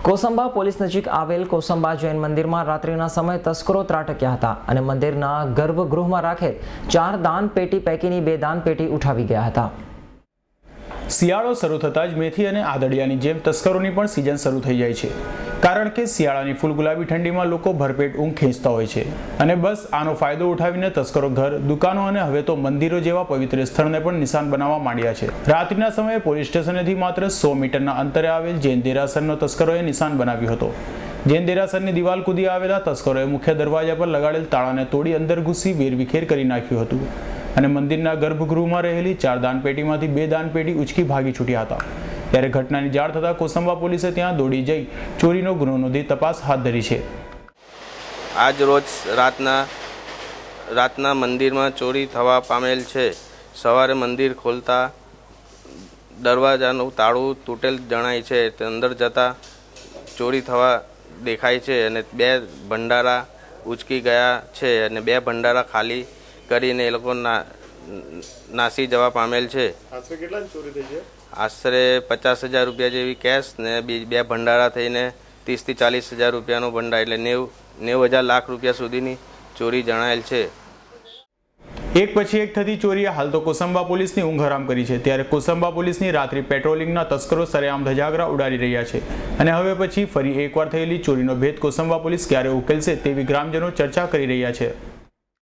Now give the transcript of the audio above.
Kosamba police નજીક આવેલ કોસંબા જૈન મંદિરમાં રાત્રિના સમયે તસ્કરો ત્રાટક્યા હતા અને મંદિરના ગર્ભગૃહમાં રાખેલ 4 દાન પેટી પૈકીની 2 દાન પેટી ઉઠાવી ગયા હતા। શિયાળો શરૂ થતાં જ મેથી અને આદડિયાની જેમ તસ્કરોની પણ સિઝન શરૂ થઈ જાય છે, કારણ કે શિયાળાની ફૂલ ગુલાબી ઠંડીમાં લોકો ભરપેટ ઊંઘ ખેંચતા હોય છે અને બસ આનો ફાયદો ઉઠાવીને તસ્કરો ઘર, દુકાનો અને હવે તો મંદિરો જેવા પવિત્ર સ્થળને પણ નિશાન બનાવવા માંડ્યા છે। રાત્રિના સમયે પોલીસ સ્ટેશનેથી માત્ર 100 મીટરના અંતરે આવેલ જૈન દેરાસરનો તસ્કરોએ નિશાન બનાવ્યો હતો। જૈન દેરાસરની દિવાલ કૂદી આવેલા તસ્કરોએ મુખ્ય દરવાજા પર લગાડેલ તાળાને તોડી અંદર ઘૂસી વેરવિખેર કરી નાખ્યું હતું અને મંદિરના ગર્ભગૃહમાં રહેલી 4 દાનપેટીમાંથી 2 દાનપેટી ઉચકી ભાગી છૂટ્યા હતા। ત્યારે ઘટનાની જાણ થતાં કોસંબા પોલીસે ત્યાં દોડી જઈ ચોરીનો ગુનો નોંધી તપાસ હાથ ધરી છે। આજ રોજ રાતના મંદિરમાં ચોરી થવા પામેલ છે। સવારે મંદિર ખોલતા દરવાજાનું તાળું તૂટેલ જણાય છે, તે અંદર જતા ચોરી થવા દેખાય છે અને 2 ભંડારા ઉચકી ગયા છે અને 2 ભંડારા ખાલી કરીને એ લોકો નાસી જવા પામેલ છે। આશરે કેટલાની ચોરી થઈ છે? આશરે 50,000 રૂપિયા જેવી કેશ ને 2 ભંડારા થઈને 30,000 થી 40,000 રૂપિયાનો ભંડાર એટલે 90,000 લાખ રૂપિયા સુધીની ચોરી જણાયેલ છે। એક પછી એક થતી ચોરીએ હાલ તો કોસંબા પોલીસની ઊંઘ હરામ કરી છે। ત્યારે કોસંબા પોલીસની રાત્રિ પેટ્રોલિંગના તસ્કરો સરેઆમ ધજાગરા ઉડાડી રહ્યા છે અને હવે પછી ફરી એકવાર થયેલી ચોરીનો ભેદ કોસંબા પોલીસ ક્યારે ઉકેલશે તેવી ગ્રામજનો ચર્ચા કરી રહ્યા છે।